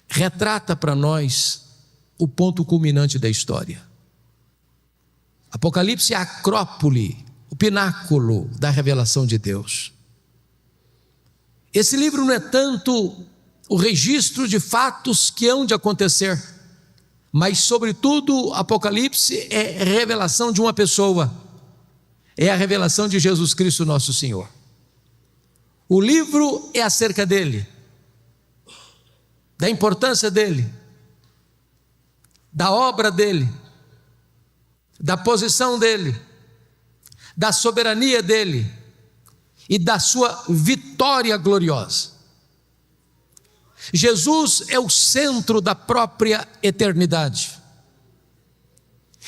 retrata para nós o ponto culminante da história. Apocalipse é a acrópole, o pináculo da revelação de Deus. Esse livro não é tanto o registro de fatos que hão de acontecer, mas sobretudo Apocalipse é revelação de uma pessoa, é a revelação de Jesus Cristo nosso Senhor. O livro é acerca dele, da importância dele, da obra dele, da posição dele, da soberania dele e da sua vitória gloriosa. Jesus é o centro da própria eternidade.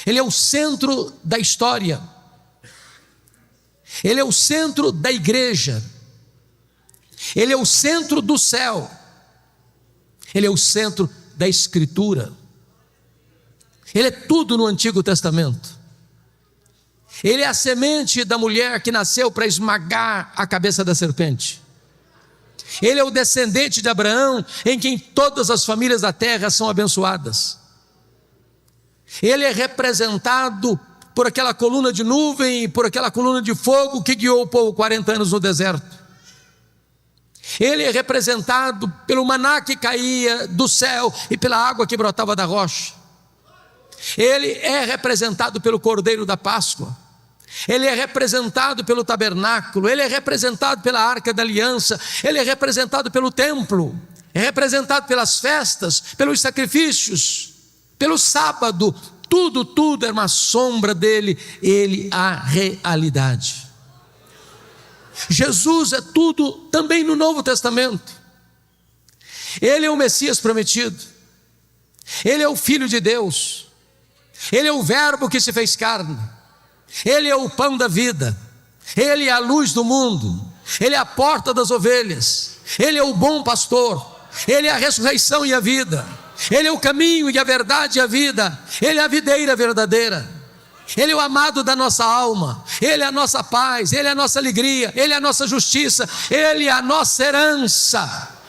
Ele é o centro da história. Ele é o centro da igreja. Ele é o centro do céu. Ele é o centro da Escritura. Ele é tudo no Antigo Testamento. Ele é a semente da mulher que nasceu para esmagar a cabeça da serpente. Ele é o descendente de Abraão, em quem todas as famílias da terra são abençoadas. Ele é representado por aquela coluna de nuvem e por aquela coluna de fogo que guiou o povo 40 anos no deserto. Ele é representado pelo maná que caía do céu e pela água que brotava da rocha. Ele é representado pelo Cordeiro da Páscoa. Ele é representado pelo tabernáculo. Ele é representado pela Arca da Aliança. Ele é representado pelo templo. É representado pelas festas, pelos sacrifícios, pelo sábado. Tudo é uma sombra dele. Ele a realidade. Jesus é tudo também no Novo Testamento. Ele é o Messias prometido. Ele é o Filho de Deus. Ele é o Verbo que se fez carne. Ele é o pão da vida. Ele é a luz do mundo. Ele é a porta das ovelhas. Ele é o bom pastor. Ele é a ressurreição e a vida. Ele é o caminho e a verdade e a vida. Ele é a videira verdadeira. Ele é o amado da nossa alma. Ele é a nossa paz. Ele é a nossa alegria. Ele é a nossa justiça. Ele é a nossa herança.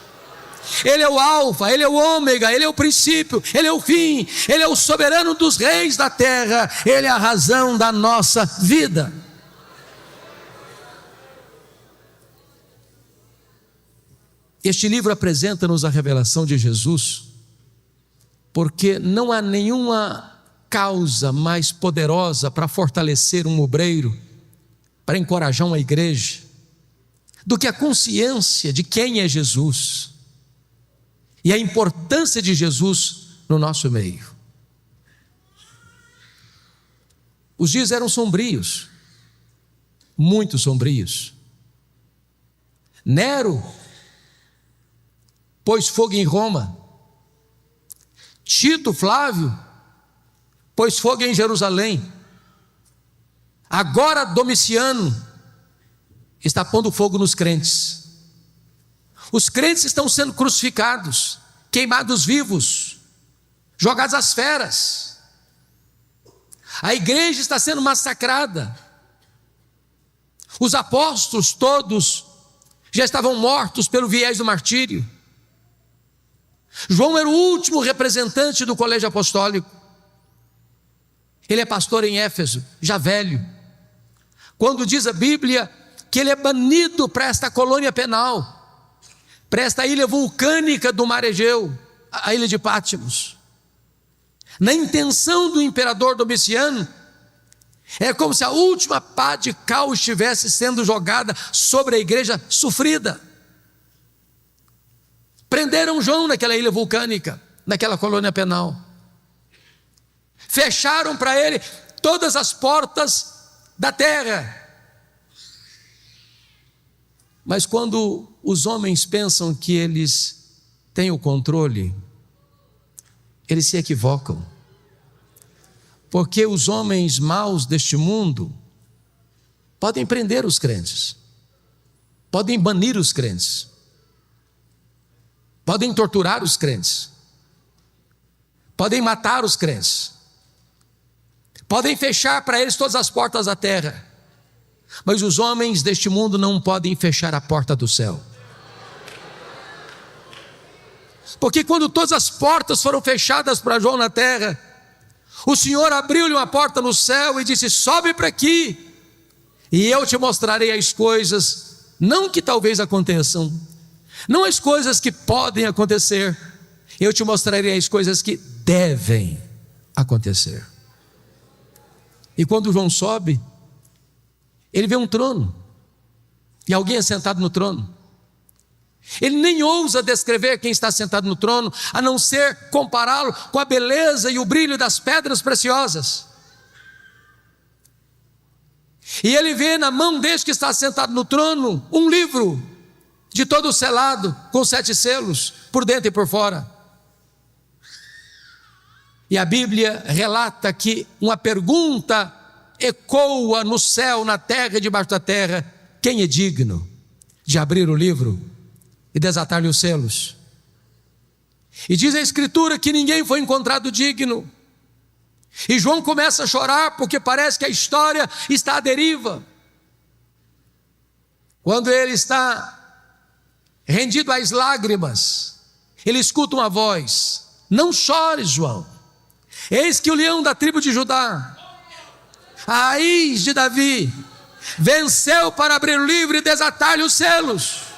Ele é o alfa, ele é o ômega, ele é o princípio, ele é o fim, ele é o soberano dos reis da terra, ele é a razão da nossa vida. Este livro apresenta-nos a revelação de Jesus, porque não há nenhuma causa mais poderosa para fortalecer um obreiro, para encorajar uma igreja, do que a consciência de quem é Jesus e a importância de Jesus no nosso meio. Os dias eram sombrios, muito sombrios. Nero pôs fogo em Roma. Tito Flávio pôs fogo em Jerusalém. Agora Domiciano está pondo fogo nos crentes. Os crentes estão sendo crucificados, queimados vivos, jogados às feras. A igreja está sendo massacrada. Os apóstolos todos já estavam mortos pelo viés do martírio. João era o último representante do colégio apostólico. Ele é pastor em Éfeso, já velho. Quando diz a Bíblia que ele é banido para esta colônia penal, para esta ilha vulcânica do mar Egeu, a ilha de Pátmos. Na intenção do imperador Domiciano, é como se a última pá de cal estivesse sendo jogada sobre a igreja sofrida. Prenderam João naquela ilha vulcânica, naquela colônia penal. Fecharam para ele todas as portas da terra. Mas quando os homens pensam que eles têm o controle, eles se equivocam. Porque os homens maus deste mundo podem prender os crentes, podem banir os crentes, podem torturar os crentes, podem matar os crentes, podem fechar para eles todas as portas da terra. Mas os homens deste mundo não podem fechar a porta do céu. Porque quando todas as portas foram fechadas para João na terra, o Senhor abriu-lhe uma porta no céu e disse: sobe para aqui, e eu te mostrarei as coisas, não que talvez aconteçam, não as coisas que podem acontecer, eu te mostrarei as coisas que devem acontecer. E quando João sobe, ele vê um trono, e alguém é sentado no trono. Ele nem ousa descrever quem está sentado no trono, a não ser compará-lo com a beleza e o brilho das pedras preciosas. E ele vê na mão deste que está sentado no trono um livro de todo selado, com 7 selos, por dentro e por fora. E a Bíblia relata que uma pergunta ecoa no céu, na terra e debaixo da terra: quem é digno de abrir o livro e desatar-lhe os selos? E diz a Escritura que ninguém foi encontrado digno. E João começa a chorar porque parece que a história está à deriva. Quando ele está rendido às lágrimas, ele escuta uma voz: não chores, João, eis que o leão da tribo de Judá, a raiz de Davi, venceu para abrir o livro e desatar-lhe os selos.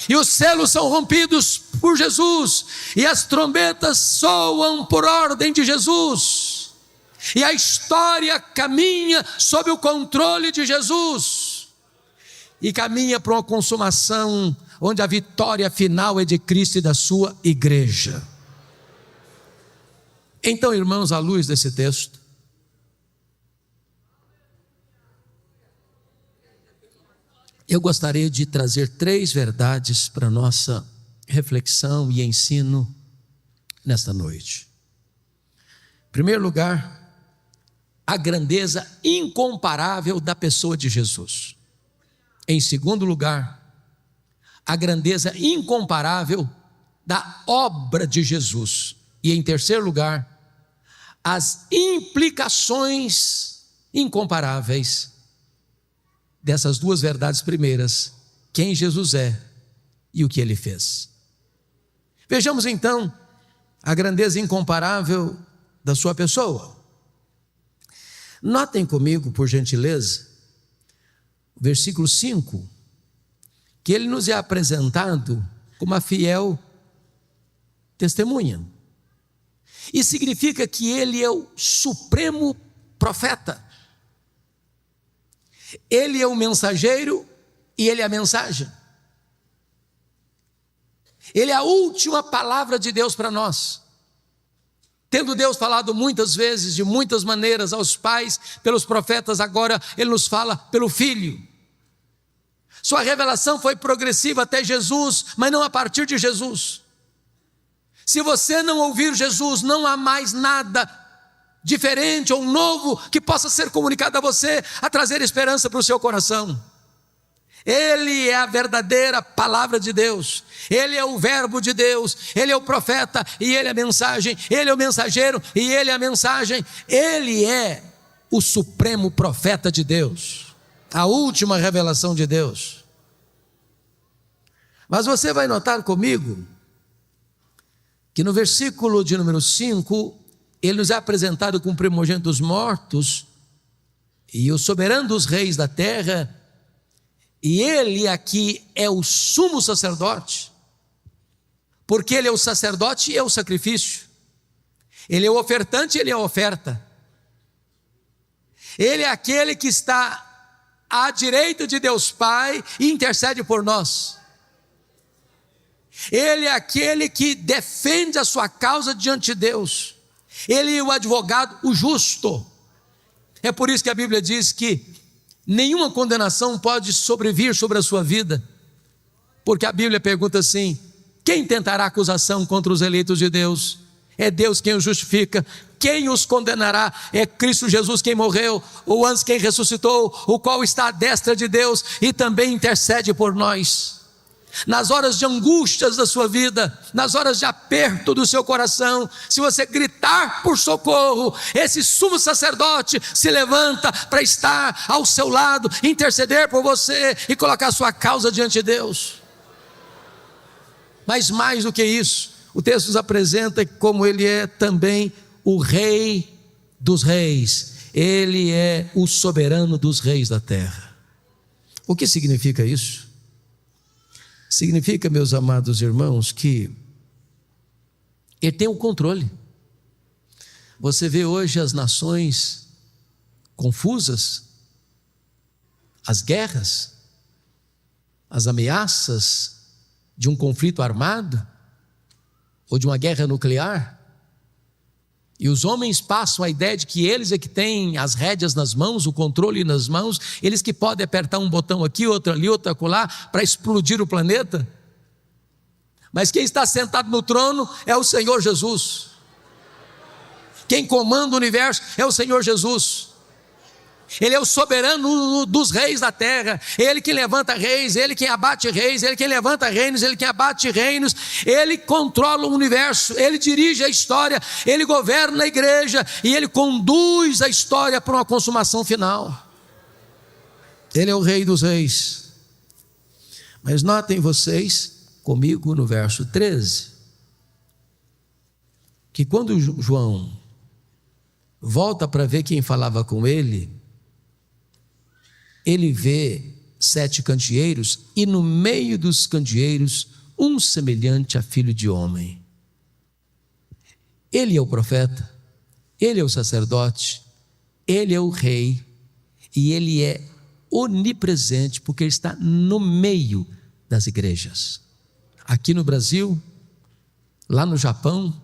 E os selos são rompidos por Jesus, e as trombetas soam por ordem de Jesus, e a história caminha sob o controle de Jesus, e caminha para uma consumação onde a vitória final é de Cristo e da sua igreja. Então, irmãos, à luz desse texto, eu gostaria de trazer 3 verdades para a nossa reflexão e ensino nesta noite. Em primeiro lugar, a grandeza incomparável da pessoa de Jesus. Em segundo lugar, a grandeza incomparável da obra de Jesus. E em terceiro lugar, as implicações incomparáveis dessas 2 verdades primeiras: quem Jesus é e o que ele fez. Vejamos então a grandeza incomparável da sua pessoa. Notem comigo, por gentileza, o versículo 5, que ele nos é apresentado como a fiel testemunha. E significa que ele é o supremo profeta. Ele é o mensageiro e ele é a mensagem. Ele é a última palavra de Deus para nós. Tendo Deus falado muitas vezes, de muitas maneiras, aos pais, pelos profetas, agora Ele nos fala pelo Filho. Sua revelação foi progressiva até Jesus, mas não a partir de Jesus. Se você não ouvir Jesus, não há mais nada diferente ou novo que possa ser comunicado a você, a trazer esperança para o seu coração. Ele é a verdadeira palavra de Deus, Ele é o verbo de Deus, Ele é o profeta e Ele é a mensagem, Ele é o mensageiro e Ele é a mensagem. Ele é o supremo profeta de Deus, a última revelação de Deus. Mas você vai notar comigo que no versículo de número 5, ele nos é apresentado como primogênito dos mortos e o soberano dos reis da terra. E ele aqui é o sumo sacerdote, porque ele é o sacerdote e é o sacrifício. Ele é o ofertante e ele é a oferta. Ele é aquele que está à direita de Deus Pai e intercede por nós. Ele é aquele que defende a sua causa diante de Deus. Ele é o advogado, o justo. É por isso que a Bíblia diz que nenhuma condenação pode sobrevir sobre a sua vida, porque a Bíblia pergunta assim: quem tentará acusação contra os eleitos de Deus? É Deus quem os justifica. Quem os condenará? É Cristo Jesus quem morreu, ou antes quem ressuscitou, o qual está à destra de Deus e também intercede por nós. Nas horas de angústias da sua vida, nas horas de aperto do seu coração, se você gritar por socorro, esse sumo sacerdote se levanta para estar ao seu lado, interceder por você e colocar a sua causa diante de Deus. Mas mais do que isso, o texto nos apresenta como ele é também o Rei dos reis. Ele é o soberano dos reis da terra. O que significa isso? Significa, meus amados irmãos, que ele tem o controle. Você vê hoje as nações confusas, as guerras, as ameaças de um conflito armado ou de uma guerra nuclear, e os homens passam a ideia de que eles é que têm as rédeas nas mãos, o controle nas mãos, eles que podem apertar um botão aqui, outro ali, outro acolá, para explodir o planeta. Mas quem está sentado no trono é o Senhor Jesus. Quem comanda o universo é o Senhor Jesus. Ele é o soberano dos reis da terra. Ele que levanta reis, Ele quem abate reis, Ele quem levanta reinos, Ele quem abate reinos. Ele controla o universo, Ele dirige a história, Ele governa a igreja e Ele conduz a história para uma consumação final. Ele é o Rei dos reis. Mas notem vocês comigo no verso 13, que quando João volta para ver quem falava com ele, ele vê 7 candeeiros e no meio dos candeeiros um semelhante a filho de homem. Ele é o profeta, ele é o sacerdote, ele é o rei e ele é onipresente porque ele está no meio das igrejas. Aqui no Brasil, lá no Japão,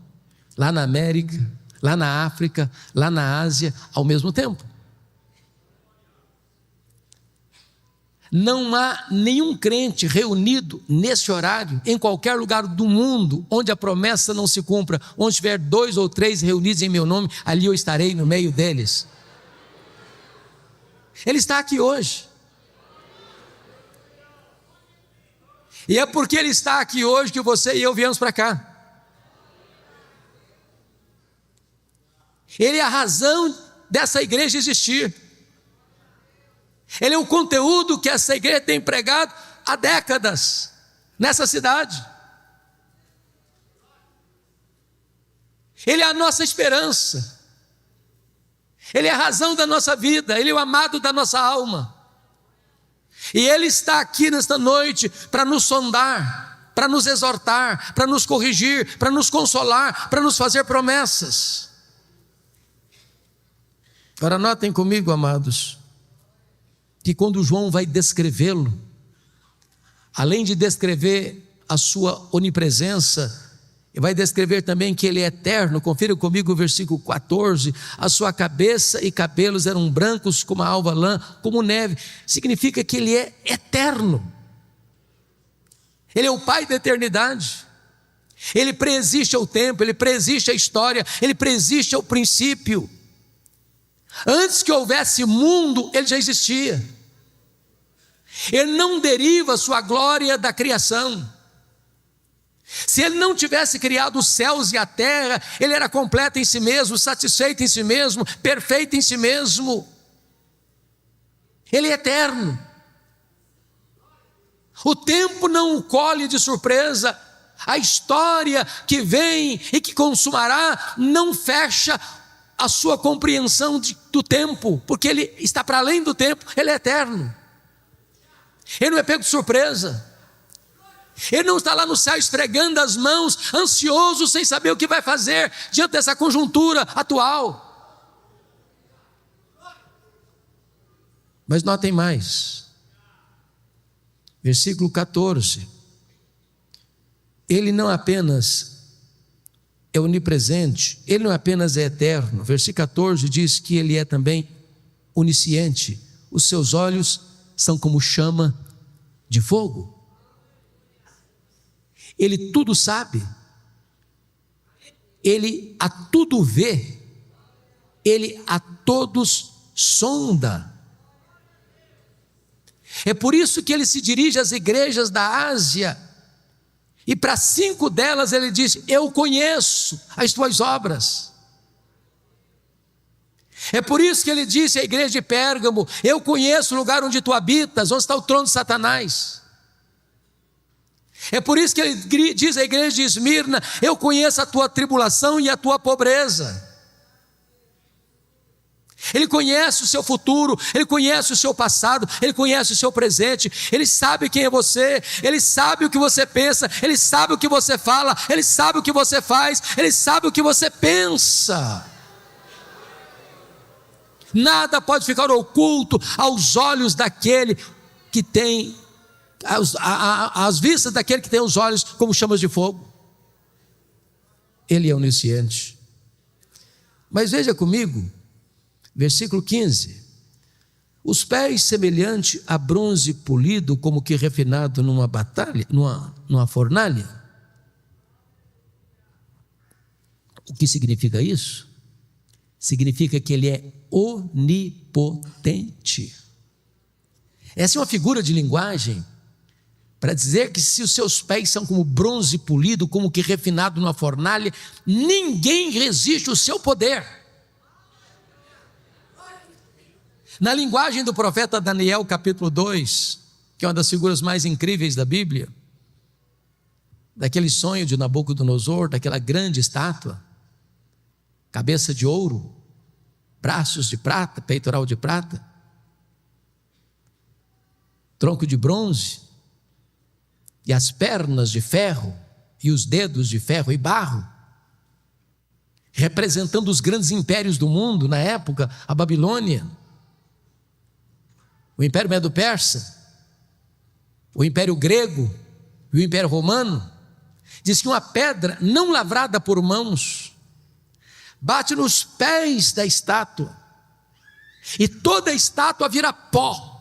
lá na América, lá na África, lá na Ásia, ao mesmo tempo. Não há nenhum crente reunido nesse horário, em qualquer lugar do mundo, onde a promessa não se cumpra. Onde tiver 2 ou 3 reunidos em meu nome, ali eu estarei no meio deles. Ele está aqui hoje. E é porque Ele está aqui hoje que você e eu viemos para cá. Ele é a razão dessa igreja existir. Ele é o conteúdo que essa igreja tem pregado há décadas nessa cidade. Ele é a nossa esperança. Ele é a razão da nossa vida. Ele é o amado da nossa alma. E Ele está aqui nesta noite para nos sondar, para nos exortar, para nos corrigir, para nos consolar, para nos fazer promessas. Agora notem comigo, amados, que quando João vai descrevê-lo, além de descrever a sua onipresença, ele vai descrever também que ele é eterno. Confira comigo o versículo 14, a sua cabeça e cabelos eram brancos como a alva lã, como neve, significa que ele é eterno, ele é o Pai da eternidade, ele preexiste ao tempo, ele preexiste à história, ele preexiste ao princípio. Antes que houvesse mundo, ele já existia. Ele não deriva a sua glória da criação. Se ele não tivesse criado os céus e a terra, ele era completo em si mesmo, satisfeito em si mesmo, perfeito em si mesmo. Ele é eterno. O tempo não o colhe de surpresa. A história que vem e que consumará não fecha a sua compreensão do tempo, porque ele está para além do tempo, ele é eterno. Ele não é pego de surpresa. Ele não está lá no céu esfregando as mãos, ansioso, sem saber o que vai fazer diante dessa conjuntura atual. Mas notem mais, versículo 14, ele não apenas é onipresente, ele não apenas é eterno. Versículo 14 diz que ele é também onisciente, os seus olhos são como chama de fogo. Ele tudo sabe, ele a tudo vê, ele a todos sonda. É por isso que ele se dirige às igrejas da Ásia, e para 5 delas ele diz: eu conheço as tuas obras. É por isso que ele disse à igreja de Pérgamo: eu conheço o lugar onde tu habitas, onde está o trono de Satanás. É por isso que ele diz à igreja de Esmirna: eu conheço a tua tribulação e a tua pobreza. Ele conhece o seu futuro, ele conhece o seu passado, ele conhece o seu presente, ele sabe quem é você, ele sabe o que você pensa, ele sabe o que você fala, ele sabe o que você faz, ele sabe o que você pensa. Nada pode ficar oculto aos olhos daquele que tem, às vistas daquele que tem os olhos como chamas de fogo. Ele é onisciente. Mas veja comigo, versículo 15: os pés semelhante a bronze polido, como que refinado numa fornalha. O que significa isso? Significa que ele é onipotente. Essa é uma figura de linguagem para dizer que se os seus pés são como bronze polido, como que refinado numa fornalha, ninguém resiste ao seu poder. Na linguagem do profeta Daniel, capítulo 2, que é uma das figuras mais incríveis da Bíblia, daquele sonho de Nabucodonosor, daquela grande estátua, cabeça de ouro, braços de prata, peitoral de prata, tronco de bronze, e as pernas de ferro, e os dedos de ferro e barro, representando os grandes impérios do mundo na época, a Babilônia, o Império Medo-Persa, o Império Grego e o Império Romano. Diz que uma pedra não lavrada por mãos bate nos pés da estátua, e toda a estátua vira pó,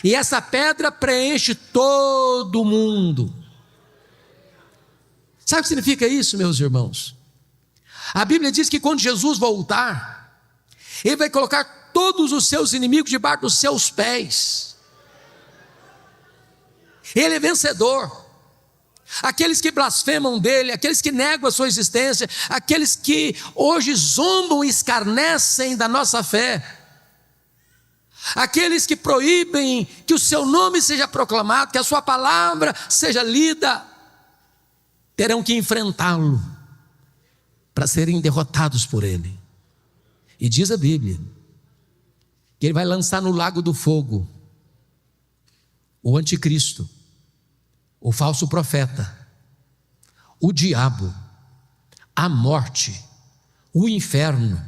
e essa pedra preenche todo o mundo. Sabe o que significa isso, meus irmãos? A Bíblia diz que quando Jesus voltar, Ele vai colocar todos os seus inimigos debaixo dos seus pés. Ele é vencedor. Aqueles que blasfemam dele, aqueles que negam a sua existência, aqueles que hoje zombam e escarnecem da nossa fé, aqueles que proíbem que o seu nome seja proclamado, que a sua palavra seja lida, terão que enfrentá-lo para serem derrotados por ele. E diz a Bíblia que ele vai lançar no lago do fogo o anticristo, o falso profeta, o diabo, a morte, o inferno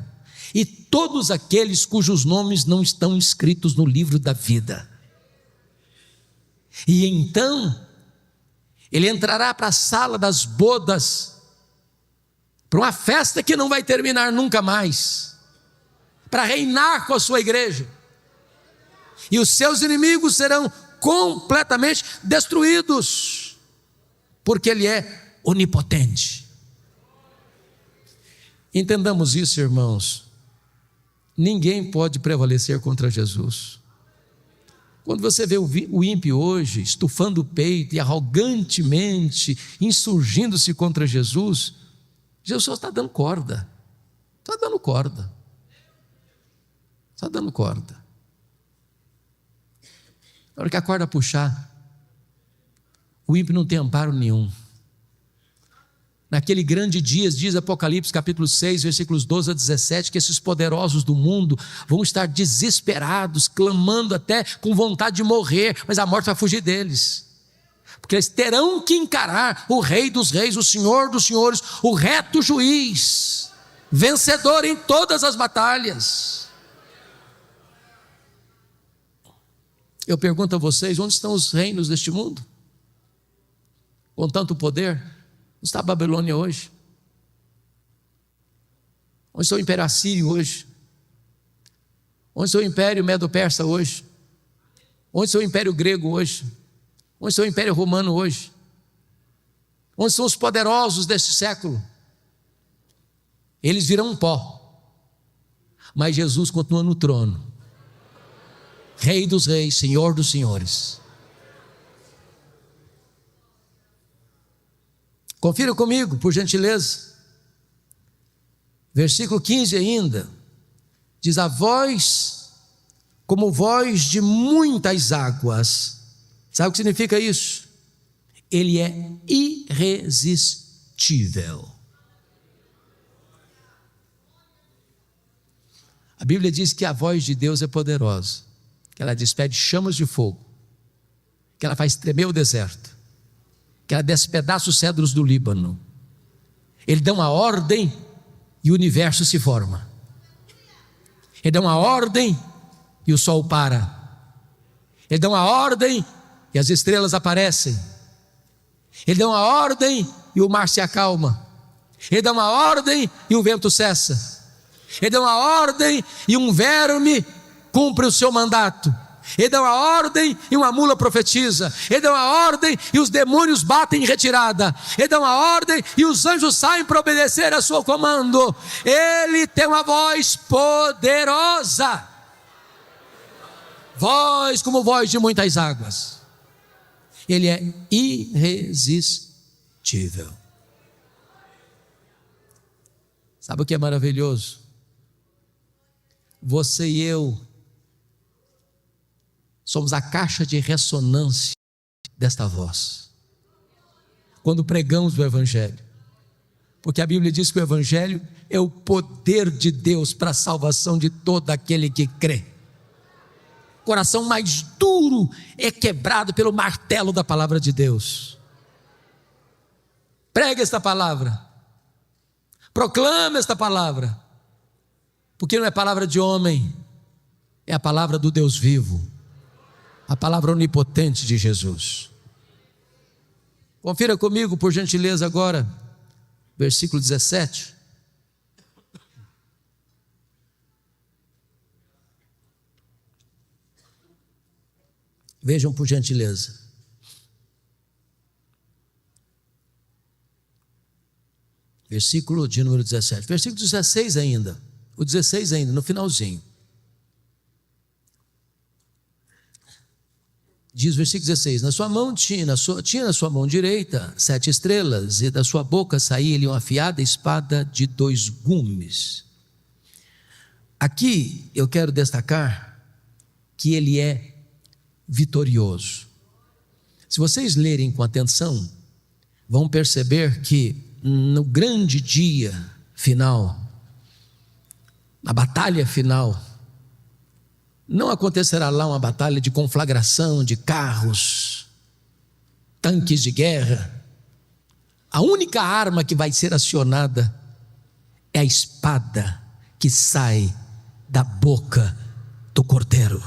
e todos aqueles cujos nomes não estão escritos no livro da vida. E então ele entrará para a sala das bodas, para uma festa que não vai terminar nunca mais, para reinar com a sua igreja, e os seus inimigos serão completamente destruídos, porque ele é onipotente. Entendamos isso, irmãos. Ninguém pode prevalecer contra Jesus. Quando você vê o ímpio hoje estufando o peito e arrogantemente insurgindo-se contra Jesus, Jesus só está dando corda. Está dando corda. Está dando corda. Na hora que a corda puxar, o ímpio não tem amparo nenhum. Naquele grande dia, diz Apocalipse capítulo 6, versículos 12 a 17, que esses poderosos do mundo vão estar desesperados, clamando até com vontade de morrer, mas a morte vai fugir deles, porque eles terão que encarar o Rei dos Reis, o Senhor dos Senhores, o reto juiz, vencedor em todas as batalhas. Eu pergunto a vocês, onde estão os reinos deste mundo? Com tanto poder? Onde está a Babilônia hoje? Onde está o Império Assírio hoje? Onde está o Império Medo-Persa hoje? Onde está o Império Grego hoje? Onde está o Império Romano hoje? Onde são os poderosos deste século? Eles virão pó, mas Jesus continua no trono, Rei dos reis, Senhor dos senhores. Confira comigo, por gentileza. Versículo 15 ainda. Diz: a voz como voz de muitas águas. Sabe o que significa isso? Ele é irresistível. A Bíblia diz que a voz de Deus é poderosa, que ela despede chamas de fogo, que ela faz tremer o deserto, que ela despedaça os cedros do Líbano. Ele dá uma ordem e o universo se forma. Ele dá uma ordem e o sol para. Ele dá uma ordem e as estrelas aparecem. Ele dá uma ordem e o mar se acalma. Ele dá uma ordem e o vento cessa. Ele dá uma ordem e um verme cumpre o seu mandato. Ele dá uma ordem e uma mula profetiza. Ele dá uma ordem e os demônios batem em retirada. Ele dá uma ordem e os anjos saem para obedecer a seu comando. Ele tem uma voz poderosa, voz como voz de muitas águas. Ele é irresistível. Sabe o que é maravilhoso? Você e eu somos a caixa de ressonância desta voz, quando pregamos o Evangelho, porque a Bíblia diz que o Evangelho é o poder de Deus para a salvação de todo aquele que crê. O coração mais duro é quebrado pelo martelo da palavra de Deus. Pregue esta palavra, proclame esta palavra, porque não é palavra de homem, é a palavra do Deus vivo, a palavra onipotente de Jesus. Confira comigo, por gentileza, agora, versículo 17. Vejam, por gentileza. Versículo de número 17. Versículo 16 ainda. O 16 ainda, no finalzinho. Diz o versículo 16: na sua mão tinha na sua mão direita 7 estrelas, e da sua boca saía-lhe uma afiada espada de 2 gumes. Aqui eu quero destacar que ele é vitorioso. Se vocês lerem com atenção, vão perceber que no grande dia final, na batalha final, não acontecerá lá uma batalha de conflagração de carros, tanques de guerra. A única arma que vai ser acionada é a espada que sai da boca do Cordeiro.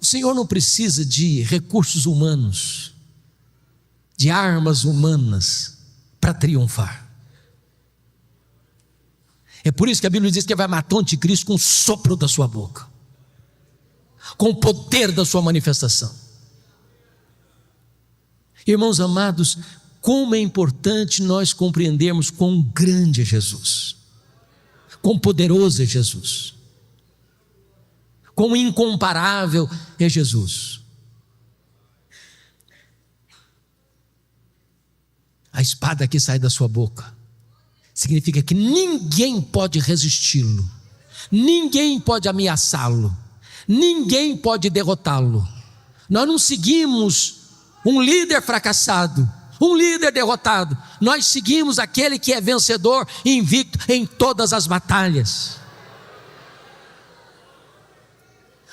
O Senhor não precisa de recursos humanos, de armas humanas para triunfar. É por isso que a Bíblia diz que vai matar o anticristo com o sopro da sua boca, com o poder da sua manifestação. Irmãos amados, como é importante nós compreendermos quão grande é Jesus, quão poderoso é Jesus, quão incomparável é Jesus. A espada que sai da sua boca significa que ninguém pode resisti-lo, ninguém pode ameaçá-lo, ninguém pode derrotá-lo. Nós não seguimos um líder fracassado, um líder derrotado. Nós seguimos aquele que é vencedor e invicto em todas as batalhas.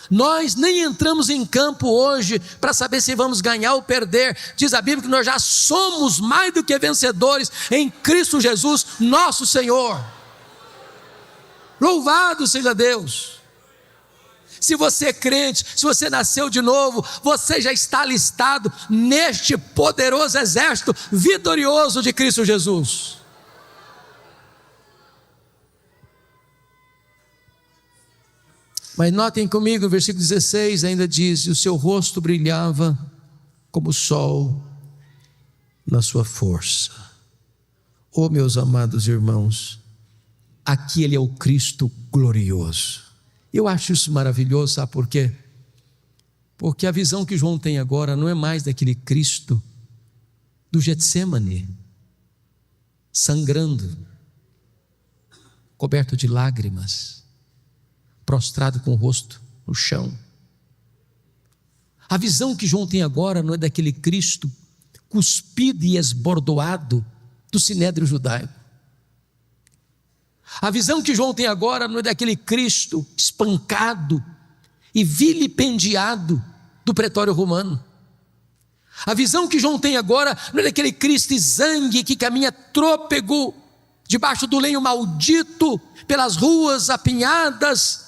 Nós nem entramos em campo hoje para saber se vamos ganhar ou perder. Diz a Bíblia que nós já somos mais do que vencedores em Cristo Jesus, nosso Senhor. Louvado seja Deus. Se você é crente, se você nasceu de novo, você já está alistado neste poderoso exército vitorioso de Cristo Jesus. Mas notem comigo, o versículo 16 ainda diz: e o seu rosto brilhava como o sol na sua força. Oh, meus amados irmãos, aqui ele é o Cristo glorioso. Eu acho isso maravilhoso, sabe por quê? Porque a visão que João tem agora não é mais daquele Cristo do Getsêmani, sangrando, coberto de lágrimas, prostrado com o rosto no chão. A visão que João tem agora não é daquele Cristo cuspido e esbordoado do sinédrio judaico. A visão que João tem agora não é daquele Cristo espancado e vilipendiado do pretório romano. A visão que João tem agora não é daquele Cristo exangue que caminha trôpego debaixo do lenho maldito pelas ruas apinhadas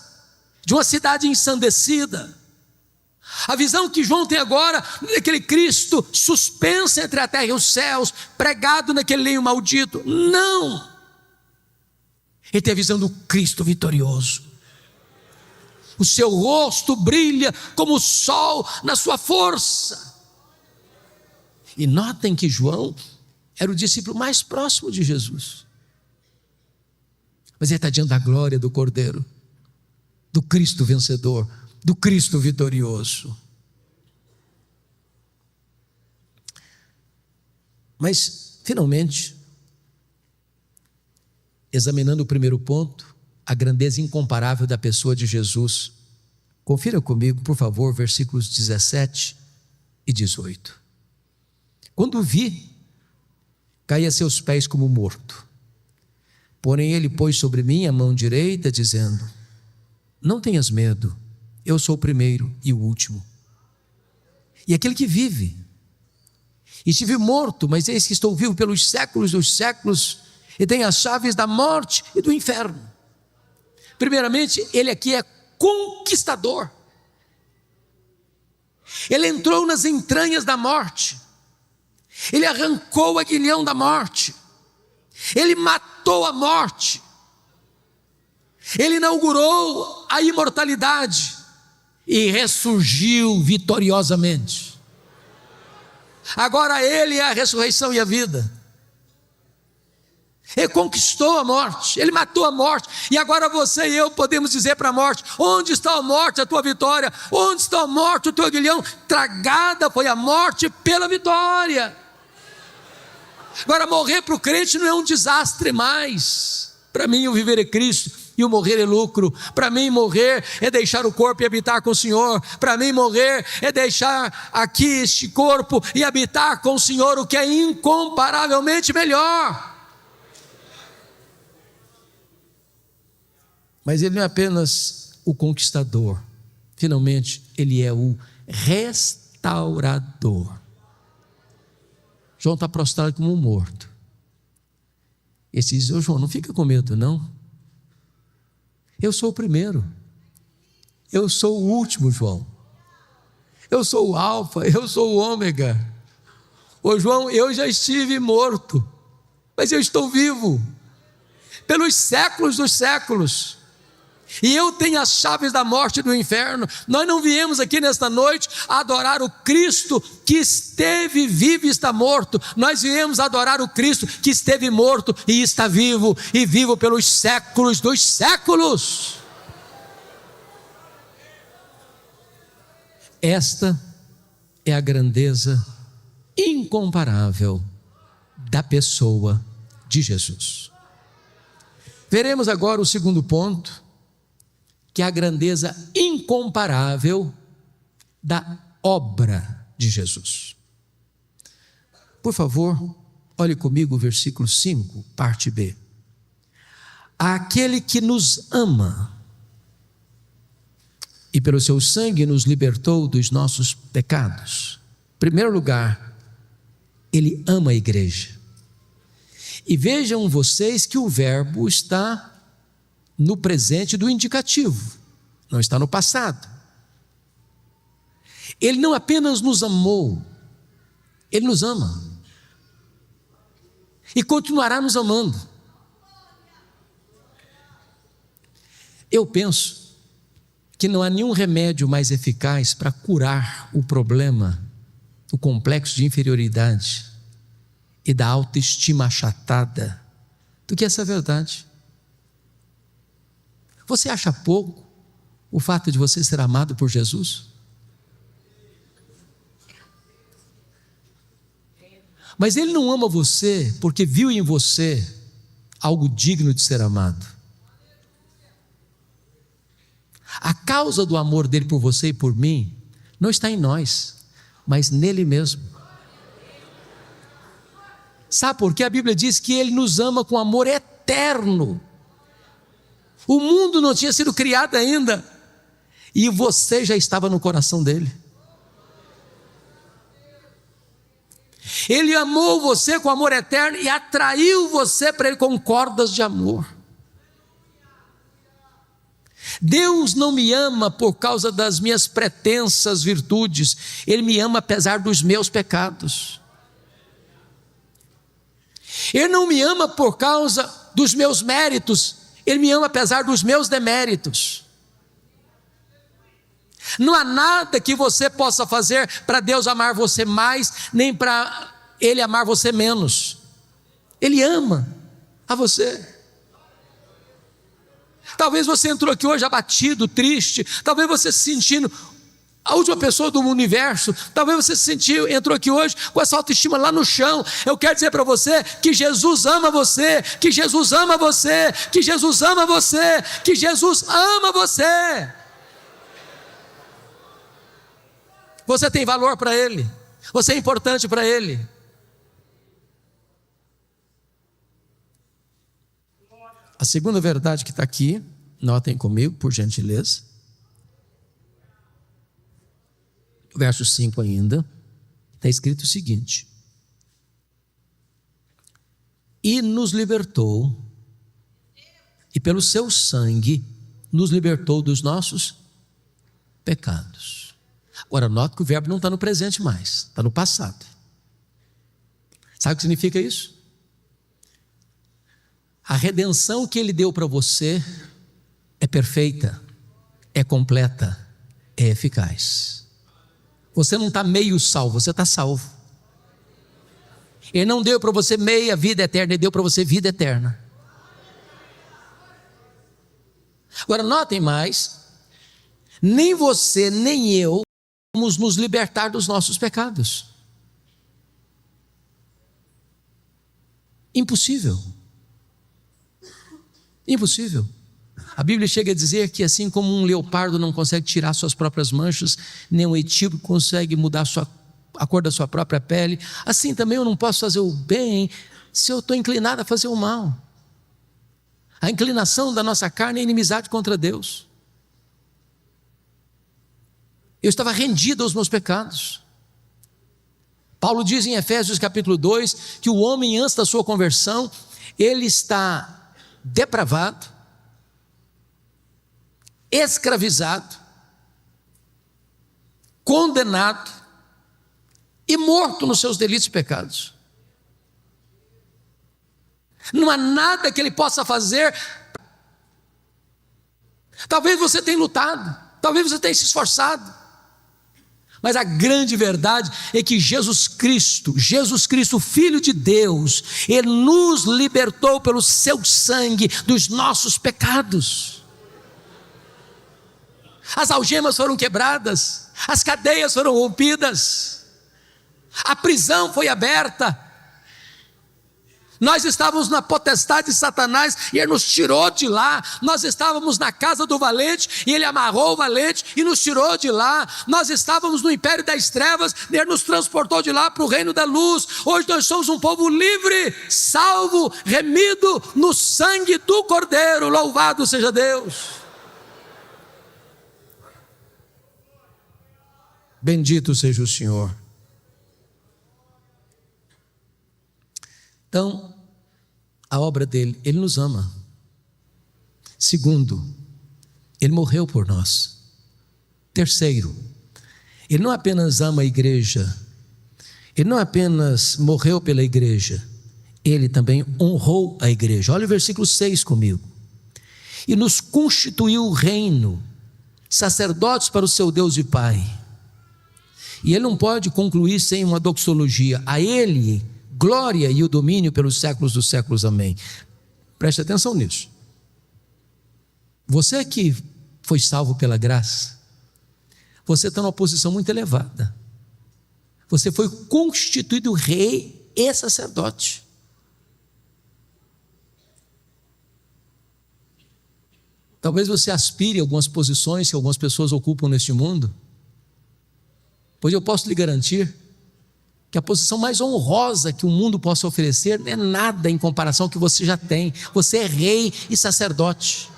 de uma cidade ensandecida. A visão que João tem agora não é daquele Cristo suspenso entre a terra e os céus, pregado naquele lenho maldito. Não! Ele tem a visão do Cristo vitorioso. O seu rosto brilha como o sol na sua força. E notem que João era o discípulo mais próximo de Jesus. Mas ele está diante da glória do Cordeiro, do Cristo vencedor, do Cristo vitorioso. Mas, finalmente, examinando o primeiro ponto, a grandeza incomparável da pessoa de Jesus. Confira comigo, por favor, versículos 17 e 18. Quando o vi, caí a seus pés como morto. Porém ele pôs sobre mim a mão direita, dizendo: não tenhas medo, eu sou o primeiro e o último, e aquele que vive. Estive morto, mas eis que estou vivo pelos séculos dos séculos, e tenho as chaves da morte e do inferno. Primeiramente, ele aqui é conquistador. Ele entrou nas entranhas da morte, ele arrancou o aguilhão da morte, ele matou a morte, ele inaugurou a imortalidade e ressurgiu vitoriosamente. Agora ele é a ressurreição e a vida. Ele conquistou a morte, ele matou a morte, e agora você e eu podemos dizer para a morte: onde está a morte, a tua vitória? Onde está a morte, o teu aguilhão? Tragada foi a morte pela vitória. Agora, morrer para o crente não é um desastre mais. Para mim, o viver é Cristo e o morrer é lucro. Para mim, morrer é deixar o corpo e habitar com o Senhor. Para mim, morrer é deixar aqui este corpo e habitar com o Senhor, o que é incomparavelmente melhor. Mas ele não é apenas o conquistador, finalmente ele é o restaurador. João está prostrado como um morto. Ele diz: ô João, não fica com medo não, eu sou o primeiro, eu sou o último, João, eu sou o alfa, eu sou o ômega. Ô João, eu já estive morto, mas eu estou vivo pelos séculos dos séculos, e eu tenho as chaves da morte e do inferno. Nós não viemos aqui nesta noite adorar o Cristo que esteve vivo e está morto. Nós viemos adorar o Cristo que esteve morto e está vivo, e vivo pelos séculos dos séculos. Esta é a grandeza incomparável da pessoa de Jesus. Veremos agora o segundo ponto, que é a grandeza incomparável da obra de Jesus. Por favor, olhe comigo o versículo 5, parte B. Aquele que nos ama e pelo seu sangue nos libertou dos nossos pecados. Em primeiro lugar, ele ama a igreja. E vejam vocês que o verbo está no presente do indicativo, não está no passado. Ele não apenas nos amou, ele nos ama e continuará nos amando. Eu penso que não há nenhum remédio mais eficaz para curar o problema do complexo de inferioridade e da autoestima achatada do que essa verdade. Você acha pouco o fato de você ser amado por Jesus? Mas Ele não ama você porque viu em você algo digno de ser amado. A causa do amor dele por você e por mim não está em nós, mas nele mesmo. Sabe por quê? A Bíblia diz que Ele nos ama com amor eterno. O mundo não tinha sido criado ainda, e você já estava no coração dEle. Ele amou você com amor eterno e atraiu você para Ele com cordas de amor. Deus não me ama por causa das minhas pretensas virtudes, Ele me ama apesar dos meus pecados. Ele não me ama por causa dos meus méritos, Ele me ama apesar dos meus deméritos. Não há nada que você possa fazer para Deus amar você mais, nem para Ele amar você menos. Ele ama a você. Talvez você entrou aqui hoje abatido, triste, talvez você se sentindo a última pessoa do universo, talvez você se entrou aqui hoje com essa autoestima lá no chão. Eu quero dizer para você que Jesus ama você, que Jesus ama você, que Jesus ama você, que Jesus ama você. Você tem valor para Ele, você é importante para Ele. A segunda verdade que está aqui, notem comigo, por gentileza. Verso 5 ainda, está escrito o seguinte: e nos libertou, e pelo seu sangue nos libertou dos nossos pecados. Agora, note que o verbo não está no presente mais, está no passado. Sabe o que significa isso? A redenção que Ele deu para você é perfeita, é completa, é eficaz. Você não está meio salvo, você está salvo. Ele não deu para você meia vida eterna, Ele deu para você vida eterna. Agora notem mais, nem você nem eu vamos nos libertar dos nossos pecados. Impossível. Impossível. A Bíblia chega a dizer que assim como um leopardo não consegue tirar suas próprias manchas, nem um etíope consegue mudar a cor da sua própria pele, assim também eu não posso fazer o bem se eu estou inclinado a fazer o mal. A inclinação da nossa carne é inimizade contra Deus. Eu estava rendido aos meus pecados. Paulo diz em Efésios capítulo 2, que o homem antes da sua conversão, ele está depravado, escravizado, condenado e morto nos seus delitos e pecados. Não há nada que ele possa fazer. Talvez você tenha lutado, talvez você tenha se esforçado, mas a grande verdade é que Jesus Cristo, Filho de Deus, Ele nos libertou pelo seu sangue dos nossos pecados. As algemas foram quebradas, as cadeias foram rompidas, a prisão foi aberta. Nós estávamos na potestade de Satanás e Ele nos tirou de lá. Nós estávamos na casa do valente e Ele amarrou o valente e nos tirou de lá. Nós estávamos no império das trevas e Ele nos transportou de lá para o reino da luz. Hoje nós somos um povo livre, salvo, remido no sangue do Cordeiro. Louvado seja Deus. Bendito seja o Senhor. Então, a obra dele, Ele nos ama. Segundo, Ele morreu por nós. Terceiro, Ele não apenas ama a igreja, Ele não apenas morreu pela igreja, Ele também honrou a igreja. Olha o versículo 6 comigo. E nos constituiu o reino, sacerdotes para o seu Deus e Pai. E Ele não pode concluir sem uma doxologia. A Ele glória e o domínio pelos séculos dos séculos, amém. Preste atenção nisso. Você que foi salvo pela graça, você está numa posição muito elevada. Você foi constituído rei e sacerdote. Talvez você aspire a algumas posições que algumas pessoas ocupam neste mundo, Pois eu posso lhe garantir que a posição mais honrosa que o mundo possa oferecer não é nada em comparação ao que você já tem. Você é rei e sacerdote.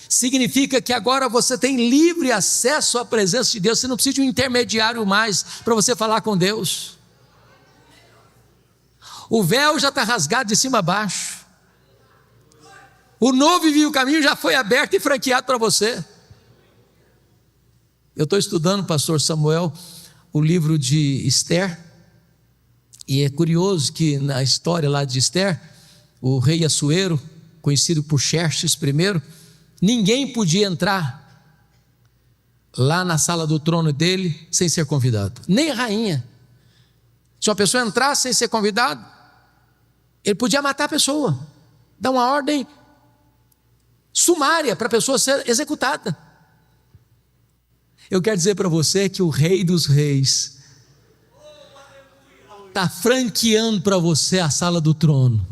Significa que agora você tem livre acesso à presença de Deus. Você não precisa de um intermediário mais para você falar com Deus. O véu já está rasgado de cima a baixo. O novo e vivo caminho já foi aberto e franqueado para você. Eu estou estudando, pastor Samuel, o livro de Esther, e é curioso que na história lá de Esther, o rei Assuero, conhecido por Xerxes I, ninguém podia entrar lá na sala do trono dele sem ser convidado, nem a rainha. Se uma pessoa entrasse sem ser convidado, ele podia matar a pessoa, dar uma ordem sumária para a pessoa ser executada. Eu quero dizer para você que o Rei dos Reis está franqueando para você a sala do trono.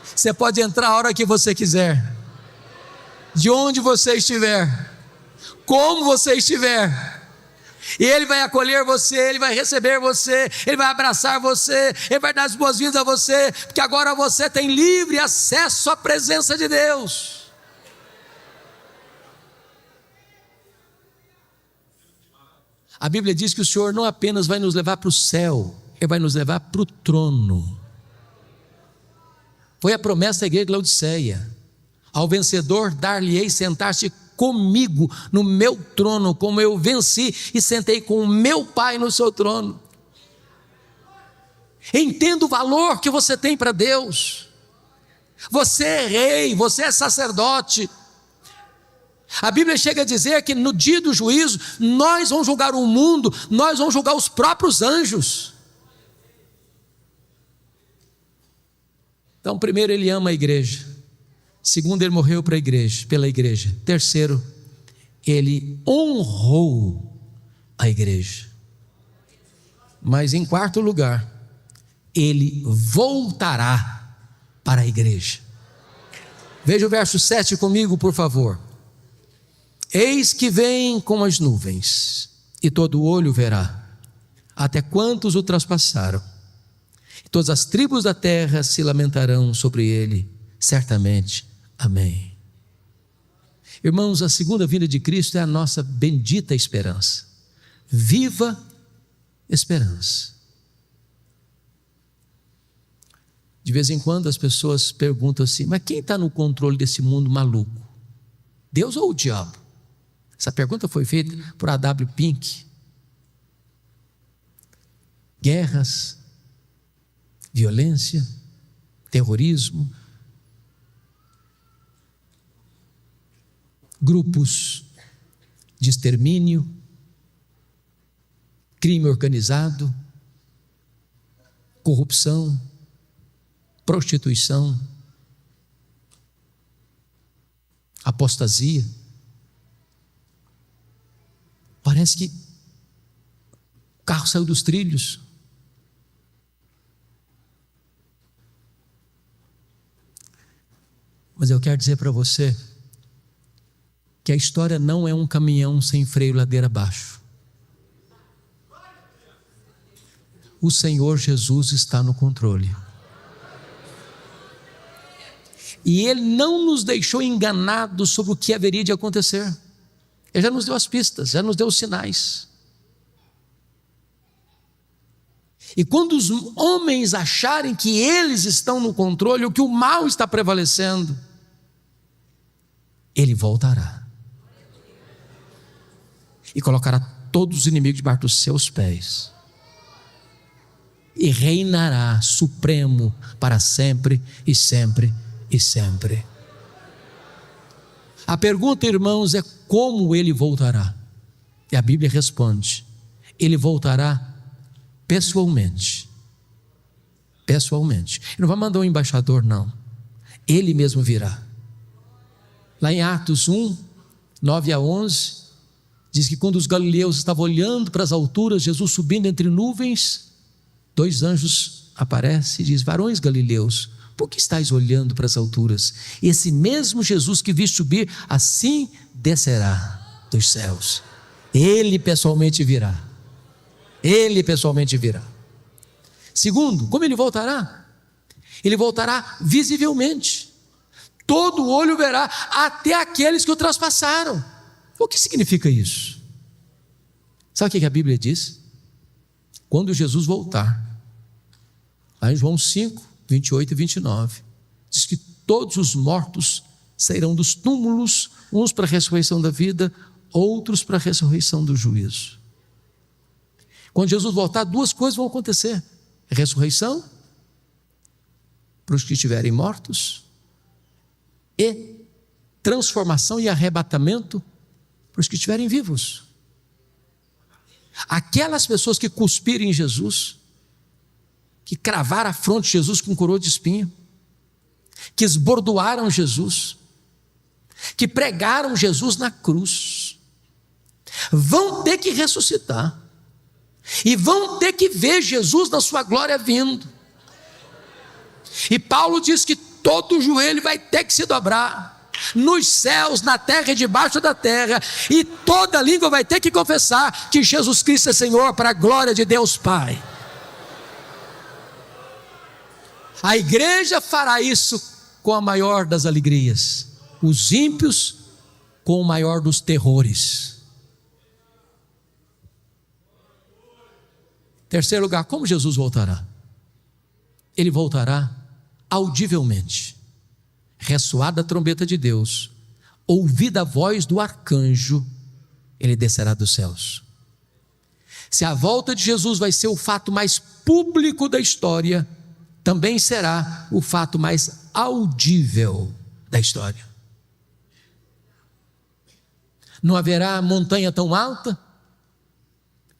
Você pode entrar a hora que você quiser, de onde você estiver, como você estiver, e Ele vai acolher você, Ele vai receber você, Ele vai abraçar você, Ele vai dar as boas-vindas a você, porque agora você tem livre acesso à presença de Deus. A Bíblia diz que o Senhor não apenas vai nos levar para o céu, Ele vai nos levar para o trono. Foi a promessa da igreja de Laodiceia: ao vencedor dar-lhe-ei sentar-se comigo no meu trono, como eu venci e sentei com o meu Pai no seu trono. Entenda o valor que você tem para Deus. Você é rei, você é sacerdote. A Bíblia chega a dizer que no dia do juízo, nós vamos julgar o mundo, nós vamos julgar os próprios anjos. Então, primeiro, Ele ama a igreja. Segundo, Ele morreu para a igreja, pela igreja. Terceiro, Ele honrou a igreja. Mas em quarto lugar, Ele voltará para a igreja. Veja o verso 7 comigo, por favor. Eis que vem com as nuvens, e todo olho verá, até quantos o traspassaram. E todas as tribos da terra se lamentarão sobre ele, certamente. Amém. Irmãos, a segunda vinda de Cristo é a nossa bendita esperança. Viva esperança. De vez em quando as pessoas perguntam assim: mas quem está no controle desse mundo maluco? Deus ou o diabo? Essa pergunta foi feita por A.W. Pink. Guerras, violência, terrorismo, grupos de extermínio, crime organizado, corrupção, prostituição, apostasia. Parece que o carro saiu dos trilhos. Mas eu quero dizer para você que a história não é um caminhão sem freio ladeira abaixo. O Senhor Jesus está no controle. E Ele não nos deixou enganados sobre o que haveria de acontecer. Ele já nos deu as pistas, já nos deu os sinais. E quando os homens acharem que eles estão no controle, ou que o mal está prevalecendo, Ele voltará e colocará todos os inimigos debaixo dos seus pés, e reinará supremo para sempre e sempre e sempre. A pergunta, irmãos, é como Ele voltará? E a Bíblia responde: Ele voltará pessoalmente. Pessoalmente. Ele não vai mandar um embaixador, não. Ele mesmo virá. Lá em Atos 1, 9 a 11, diz que quando os galileus estavam olhando para as alturas, Jesus subindo entre nuvens, 2 anjos aparecem e diz: varões galileus, por que estáis olhando para as alturas? Esse mesmo Jesus que vi subir, assim descerá dos céus. Ele pessoalmente virá. Ele pessoalmente virá. Segundo, como ele voltará? Ele voltará visivelmente. Todo olho verá, até aqueles que o transpassaram. O que significa isso? Sabe o que a Bíblia diz? Quando Jesus voltar, lá em João 5, 28 e 29, diz que todos os mortos sairão dos túmulos, uns para a ressurreição da vida, outros para a ressurreição do juízo. Quando Jesus voltar, duas coisas vão acontecer: ressurreição para os que estiverem mortos e transformação e arrebatamento para os que estiverem vivos. Aquelas pessoas que cuspirem em Jesus, que cravaram a fronte de Jesus com coroa de espinho, que esbordoaram Jesus, que pregaram Jesus na cruz, vão ter que ressuscitar e vão ter que ver Jesus na sua glória vindo. E Paulo diz que todo joelho vai ter que se dobrar, nos céus, na terra e debaixo da terra, e toda língua vai ter que confessar que Jesus Cristo é Senhor, para a glória de Deus Pai. A igreja fará isso com a maior das alegrias, os ímpios com o maior dos terrores. Terceiro lugar, como Jesus voltará? Ele voltará audivelmente. Ressoada a trombeta de Deus, ouvida a voz do arcanjo, ele descerá dos céus. Se a volta de Jesus vai ser o fato mais público da história, também será o fato mais audível da história. Não haverá montanha tão alta,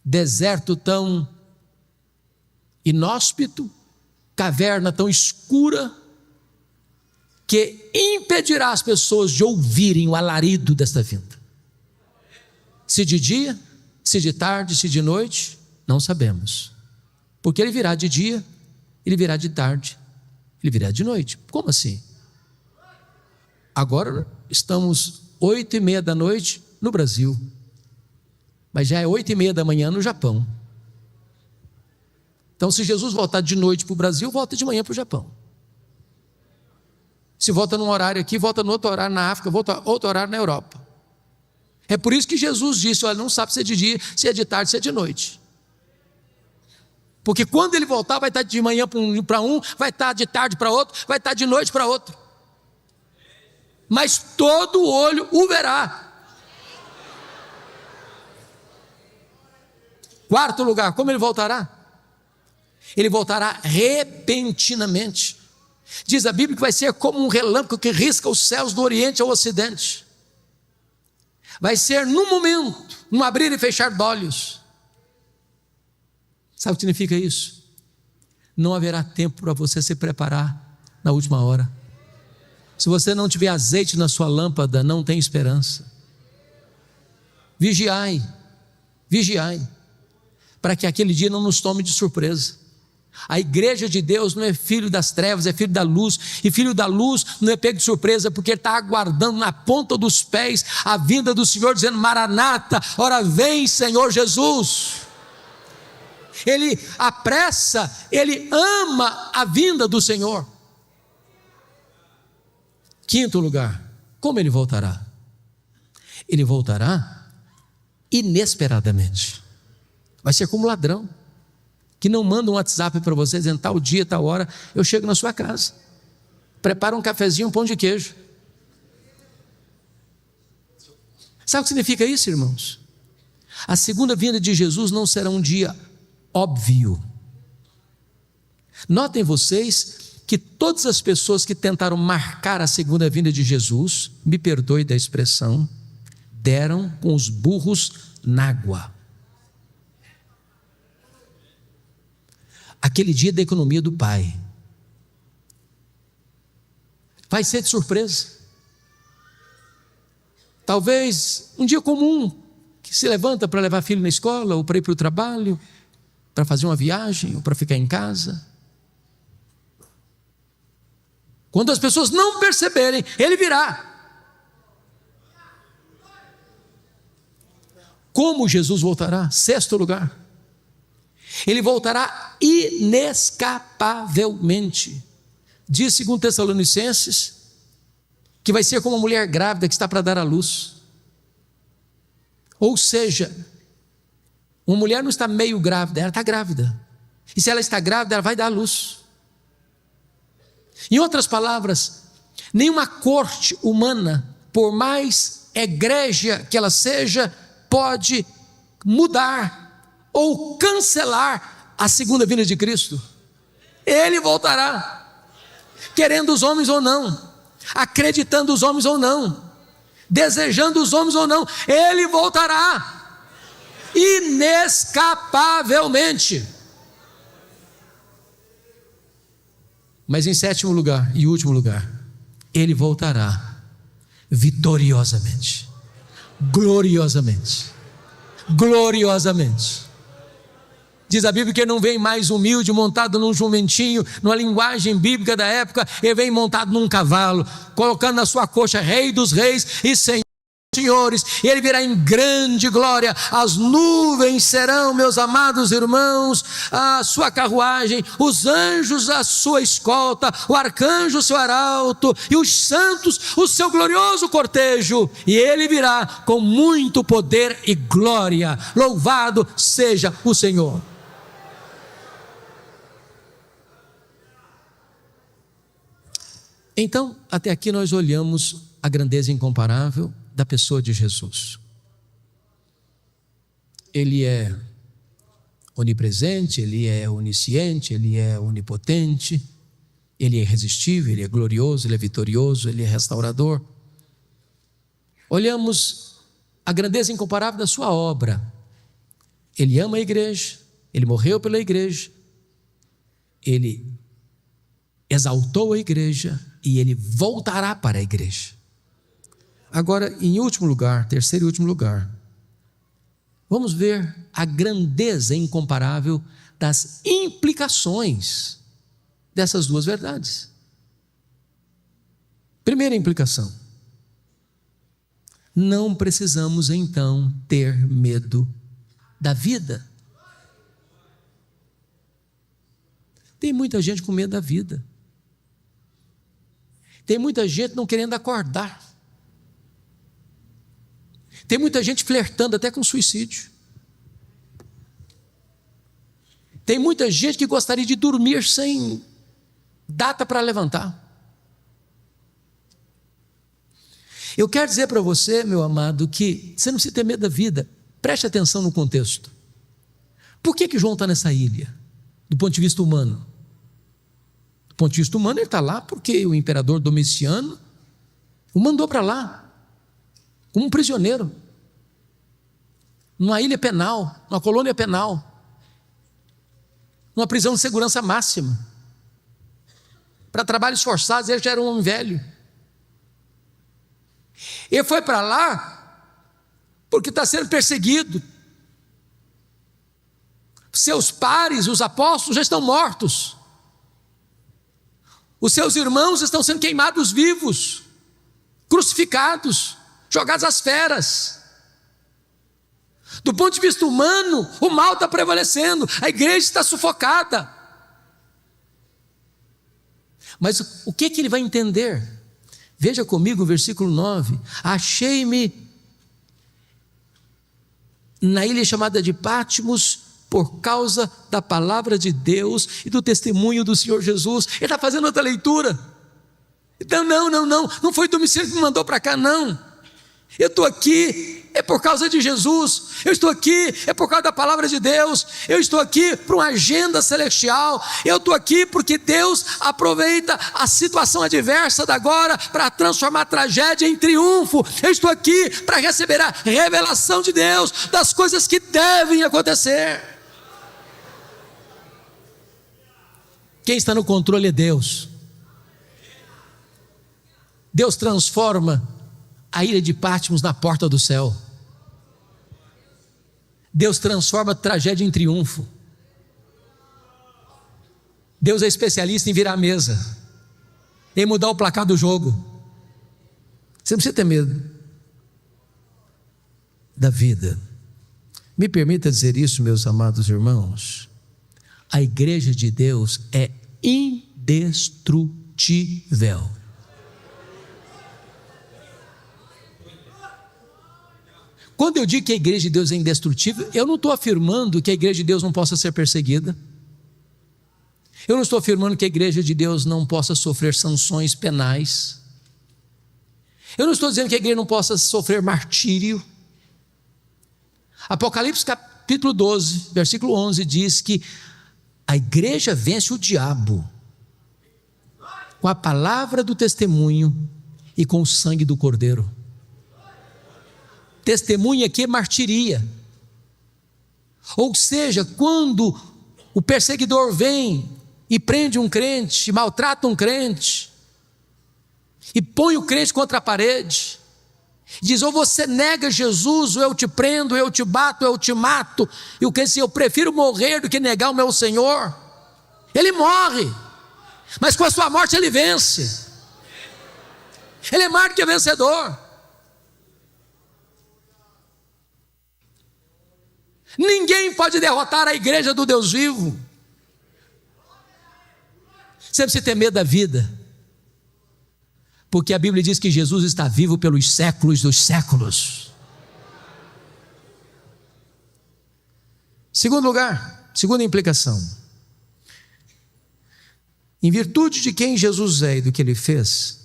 deserto tão inóspito, caverna tão escura, que impedirá as pessoas de ouvirem o alarido desta vinda. Se de dia, se de tarde, se de noite, não sabemos. Porque ele virá de dia, ele virá de tarde, ele virá de noite. Como assim? Agora estamos 8:30 da noite no Brasil, mas já é 8:30 da manhã no Japão. Então, se Jesus voltar de noite para o Brasil, volta de manhã para o Japão. Se volta num horário aqui, volta no outro horário na África, volta outro horário na Europa. É por isso que Jesus disse: olha, não sabe se é de dia, se é de tarde, se é de noite. Porque quando ele voltar, vai estar de manhã para um, vai estar de tarde para outro, vai estar de noite para outro. Mas todo olho o verá. Quarto lugar, como ele voltará? Ele voltará repentinamente. Diz a Bíblia que vai ser como um relâmpago que risca os céus do Oriente ao Ocidente. Vai ser num momento, num abrir e fechar de olhos. Sabe o que significa isso? Não haverá tempo para você se preparar na última hora. Se você não tiver azeite na sua lâmpada, não tem esperança. Vigiai, vigiai, para que aquele dia não nos tome de surpresa. A igreja de Deus não é filho das trevas, é filho da luz, e filho da luz não é pego de surpresa, porque ele está aguardando na ponta dos pés a vinda do Senhor, dizendo: Maranata, ora vem Senhor Jesus. Ele apressa, ele ama a vinda do Senhor. Quinto lugar, como ele voltará? Ele voltará inesperadamente. Vai ser como ladrão que não manda um WhatsApp para você dizendo: tal dia, tal hora, eu chego na sua casa, prepara um cafezinho, um pão de queijo. Sabe o que significa isso, irmãos? A segunda vinda de Jesus não será um dia óbvio. Notem vocês que todas as pessoas que tentaram marcar a segunda vinda de Jesus, me perdoe da expressão, deram com os burros na água. Aquele dia da economia do Pai vai ser de surpresa. Talvez um dia comum, que se levanta para levar filho na escola, ou para ir para o trabalho, para fazer uma viagem, ou para ficar em casa. Quando as pessoas não perceberem, ele virá. Como Jesus voltará? Sexto lugar, Ele voltará inescapavelmente. Diz 2 Tessalonicenses que vai ser como uma mulher grávida que está para dar à luz. Ou seja, uma mulher não está meio grávida, ela está grávida. E se ela está grávida, ela vai dar à luz. Em outras palavras, nenhuma corte humana, por mais egrégia que ela seja, pode mudar ou cancelar a segunda vinda de Cristo. Ele voltará, querendo os homens ou não, acreditando os homens ou não, desejando os homens ou não, Ele voltará inescapavelmente. Mas em sétimo lugar e último lugar, Ele voltará vitoriosamente, gloriosamente, gloriosamente. Diz a Bíblia que Ele não vem mais humilde, montado num jumentinho, numa linguagem bíblica da época, Ele vem montado num cavalo, colocando na sua coxa Rei dos Reis e Senhor dos Senhores. Ele virá em grande glória, as nuvens serão, meus amados irmãos, a sua carruagem, os anjos a sua escolta, o arcanjo o seu arauto, e os santos o seu glorioso cortejo, e Ele virá com muito poder e glória. Louvado seja o Senhor. Então, até aqui nós olhamos a grandeza incomparável da pessoa de Jesus. Ele é onipresente, Ele é onisciente, Ele é onipotente, Ele é irresistível, Ele é glorioso, Ele é vitorioso, Ele é restaurador. Olhamos a grandeza incomparável da sua obra. Ele ama a igreja, Ele morreu pela igreja, Ele exaltou a igreja e Ele voltará para a igreja. Agora, em último lugar, terceiro e último lugar, vamos ver a grandeza incomparável das implicações dessas duas verdades. Primeira implicação: não precisamos então ter medo da vida. Tem muita gente com medo da vida. Tem muita gente não querendo acordar. Tem muita gente flertando até com suicídio. Tem muita gente que gostaria de dormir sem data para levantar. Eu quero dizer para você, meu amado, que você não precisa ter medo da vida. Preste atenção no contexto. Por que João está nessa ilha? Do ponto de vista humano. Do ponto de vista humano, ele está lá porque o imperador Domiciano o mandou para lá como um prisioneiro, numa ilha penal, numa colônia penal, numa prisão de segurança máxima, para trabalhos forçados. Ele já era um homem velho. Ele foi para lá porque está sendo perseguido. Seus pares, os apóstolos, já estão mortos. Os seus irmãos estão sendo queimados vivos, crucificados, jogados às feras. Do ponto de vista humano, o mal está prevalecendo, a igreja está sufocada. Mas o que ele vai entender? Veja comigo o versículo 9: achei-me na ilha chamada de Patmos por causa da palavra de Deus e do testemunho do Senhor Jesus. Ele está fazendo outra leitura. Então não foi Domiciano que me mandou para cá, não. Eu estou aqui, é por causa de Jesus. Eu estou aqui, é por causa da palavra de Deus. Eu estou aqui para uma agenda celestial. Eu estou aqui porque Deus aproveita a situação adversa da agora para transformar a tragédia em triunfo. Eu estou aqui para receber a revelação de Deus das coisas que devem acontecer. Quem está no controle é Deus. Deus transforma a ilha de Patmos na porta do céu. Deus transforma a tragédia em triunfo. Deus é especialista em virar a mesa, em mudar o placar do jogo. Você não precisa ter medo da vida. Me permita dizer isso, meus amados irmãos. A igreja de Deus é indestrutível. Quando eu digo que a igreja de Deus é indestrutível, eu não estou afirmando que a igreja de Deus não possa ser perseguida. Eu não estou afirmando que a igreja de Deus não possa sofrer sanções penais. Eu não estou dizendo que a igreja não possa sofrer martírio. Apocalipse capítulo 12, versículo 11 diz que a igreja vence o diabo com a palavra do testemunho e com o sangue do Cordeiro. Testemunha aqui é martiria. Ou seja, quando o perseguidor vem e prende um crente, maltrata um crente, e põe o crente contra a parede, diz: ou você nega Jesus, ou eu te prendo, ou eu te bato, ou eu te mato. E o crente diz: eu prefiro morrer do que negar o meu Senhor. Ele morre, mas com a sua morte ele vence. Ele é mais do que vencedor. Ninguém pode derrotar a igreja do Deus vivo. Você precisa ter medo da vida, porque a Bíblia diz que Jesus está vivo pelos séculos dos séculos. Segundo lugar, segunda implicação: em virtude de quem Jesus é e do que Ele fez,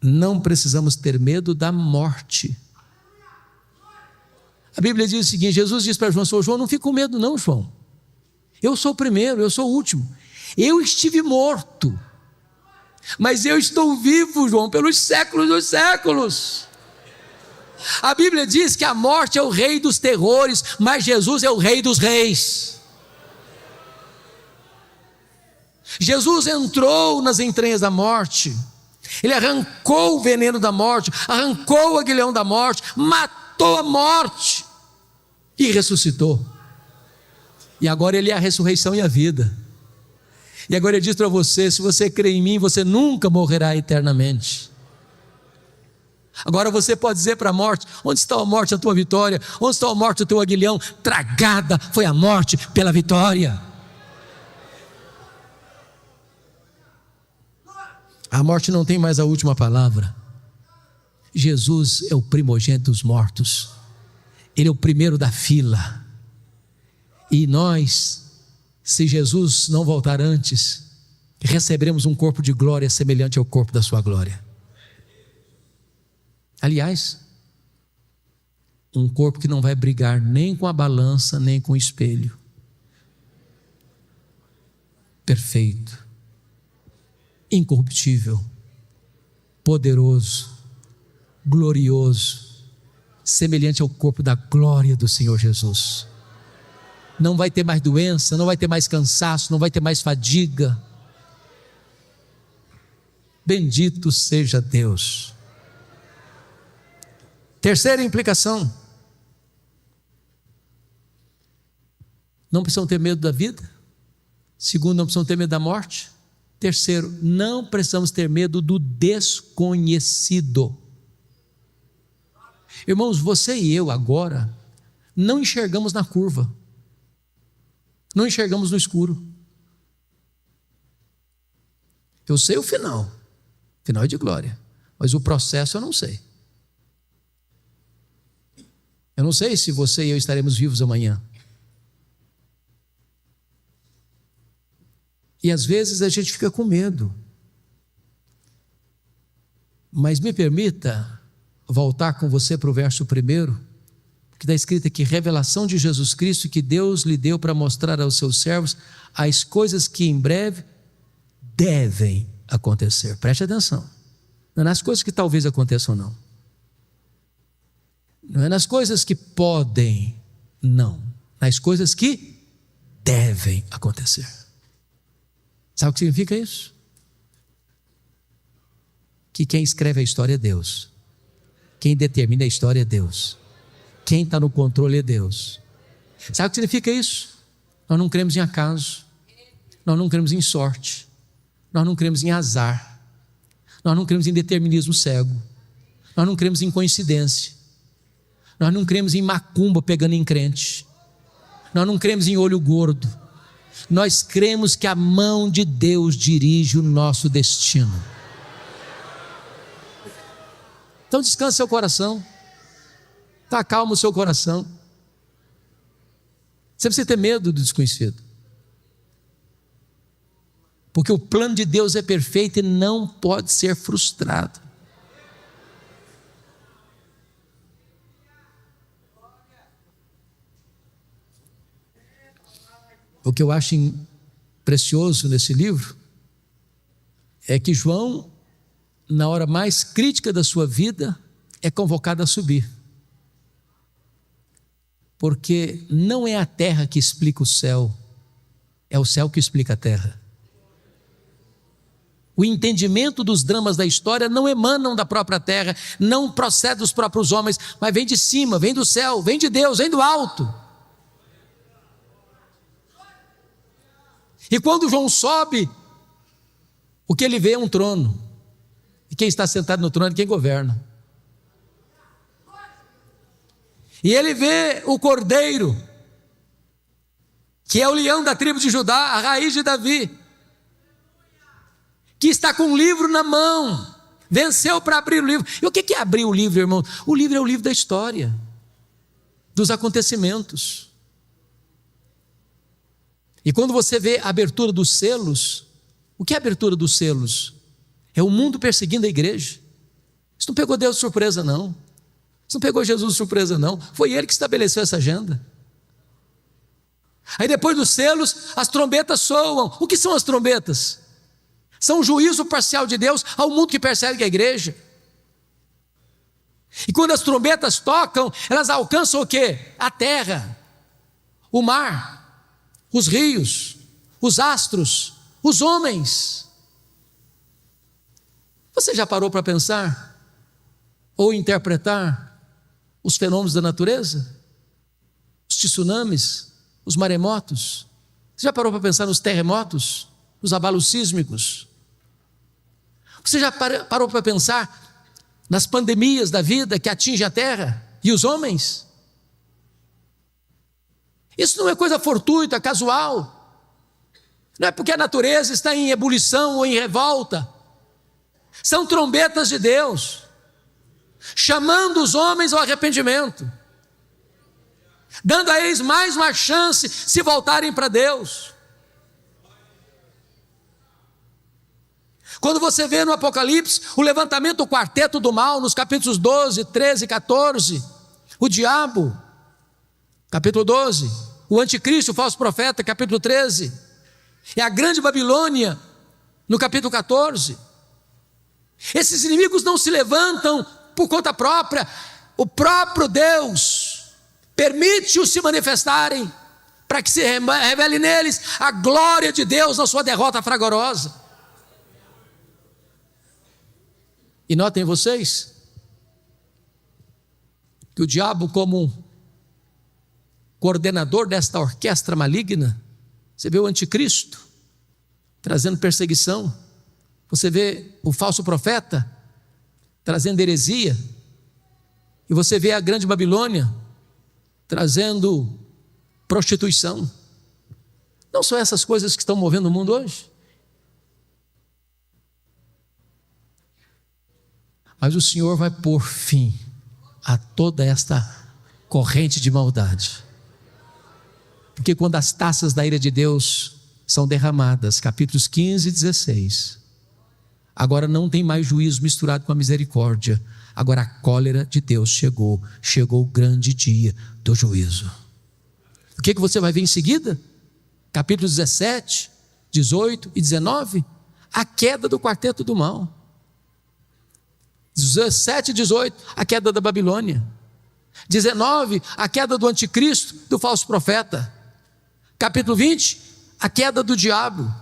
não precisamos ter medo da morte. A Bíblia diz o seguinte: Jesus diz para João: João, não fique com medo não, João. Eu sou o primeiro, eu sou o último. Eu estive morto, mas eu estou vivo, João, pelos séculos dos séculos. A Bíblia diz que a morte é o rei dos terrores, mas Jesus é o rei dos reis. Jesus entrou nas entranhas da morte. Ele arrancou o veneno da morte, arrancou o aguilhão da morte, matou a morte e ressuscitou. E agora Ele é a ressurreição e a vida. E agora Ele diz para você: se você crê em mim, você nunca morrerá eternamente. Agora você pode dizer para a morte: onde está a morte, a tua vitória? Onde está a morte, o teu aguilhão? Tragada foi a morte pela vitória. A morte não tem mais a última palavra. Jesus é o primogênito dos mortos. Ele é o primeiro da fila. E nós, se Jesus não voltar antes, receberemos um corpo de glória semelhante ao corpo da sua glória. Aliás, um corpo que não vai brigar nem com a balança, nem com o espelho. Perfeito, incorruptível, poderoso, glorioso, semelhante ao corpo da glória do Senhor Jesus. Não vai ter mais doença, não vai ter mais cansaço, não vai ter mais fadiga. Bendito seja Deus. Terceira implicação: não precisam ter medo da vida. Segundo, não precisam ter medo da morte. Terceiro, não precisamos ter medo do desconhecido. Irmãos, você e eu agora não enxergamos na curva, não enxergamos no escuro. Eu sei o final é de glória, mas o processo eu não sei. Eu não sei se você e eu estaremos vivos amanhã. E às vezes a gente fica com medo. Mas me permita voltar com você para o verso 1, que está escrito aqui: revelação de Jesus Cristo que Deus lhe deu para mostrar aos seus servos as coisas que em breve devem acontecer. Preste atenção. Não é nas coisas que talvez aconteçam, não. Não é nas coisas que podem, não. Nas coisas que devem acontecer. Sabe o que significa isso? Que quem escreve a história é Deus. Quem determina a história é Deus. Quem está no controle é Deus. Sabe o que significa isso? Nós não cremos em acaso. Nós não cremos em sorte. Nós não cremos em azar. Nós não cremos em determinismo cego. Nós não cremos em coincidência. Nós não cremos em macumba pegando em crente. Nós não cremos em olho gordo. Nós cremos que a mão de Deus dirige o nosso destino. Então descanse seu coração. Tá, acalma o seu coração. Você precisa ter medo do desconhecido. Porque o plano de Deus é perfeito e não pode ser frustrado. O que eu acho precioso nesse livro é que João, na hora mais crítica da sua vida, é convocado a subir. Porque não é a terra que explica o céu, é o céu que explica a terra. O entendimento dos dramas da história não emanam da própria terra, não procede dos próprios homens, mas vem de cima, vem do céu, vem de Deus, vem do alto. E quando João sobe, o que ele vê é um trono. E quem está sentado no trono é quem governa. E ele vê o Cordeiro, que é o leão da tribo de Judá, a raiz de Davi, que está com um livro na mão, venceu para abrir o livro. E o que é abrir o livro, irmão? O livro é o livro da história, dos acontecimentos. E quando você vê a abertura dos selos, o que é a abertura dos selos? É o mundo perseguindo a igreja. Isso não pegou Deus de surpresa, não. Isso não pegou Jesus de surpresa, não. Foi Ele que estabeleceu essa agenda. Aí depois dos selos, as trombetas soam. O que são as trombetas? São o juízo parcial de Deus ao mundo que persegue a igreja. E quando as trombetas tocam, elas alcançam o quê? A terra, o mar, os rios, os astros, os homens. Você já parou para pensar ou interpretar os fenômenos da natureza? Os tsunamis, os maremotos? Você já parou para pensar nos terremotos, nos abalos sísmicos? Você já parou para pensar nas pandemias da vida que atingem a terra e os homens? Isso não é coisa fortuita, casual. Não é porque a natureza está em ebulição ou em revolta. São trombetas de Deus, chamando os homens ao arrependimento, dando a eles mais uma chance se voltarem para Deus. Quando você vê no Apocalipse o levantamento do quarteto do mal, nos capítulos 12, 13 e 14, o diabo, capítulo 12, o anticristo, o falso profeta, capítulo 13, e a grande Babilônia, no capítulo 14. Esses inimigos não se levantam por conta própria, o próprio Deus permite-os se manifestarem, para que se revele neles a glória de Deus na sua derrota fragorosa. E notem vocês que o diabo, como coordenador desta orquestra maligna, você vê o anticristo trazendo perseguição, você vê o falso profeta trazendo heresia, e você vê a grande Babilônia trazendo prostituição. Não são essas coisas que estão movendo o mundo hoje? Mas o Senhor vai pôr fim a toda esta corrente de maldade. Porque quando as taças da ira de Deus são derramadas, capítulos 15 e 16, agora não tem mais juízo misturado com a misericórdia, agora a cólera de Deus chegou o grande dia do juízo. O que você vai ver em seguida? Capítulos 17, 18 e 19, a queda do quarteto do mal. 17 e 18, a queda da Babilônia. 19, a queda do anticristo, do falso profeta. Capítulo 20, a queda do diabo.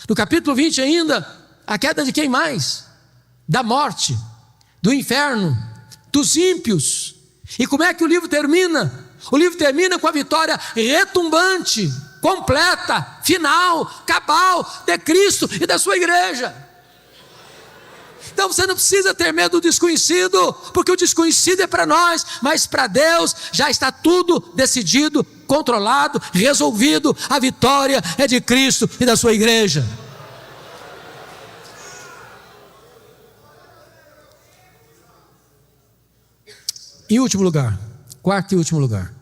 No capítulo 20 ainda, a queda de quem mais? Da morte, do inferno, dos ímpios. E como é que o livro termina? O livro termina com a vitória retumbante, completa, final, cabal de Cristo e da sua igreja. Então você não precisa ter medo do desconhecido, porque o desconhecido é para nós, mas para Deus já está tudo decidido, controlado, resolvido. A vitória é de Cristo e da sua igreja. Em último lugar, quarto e último lugar.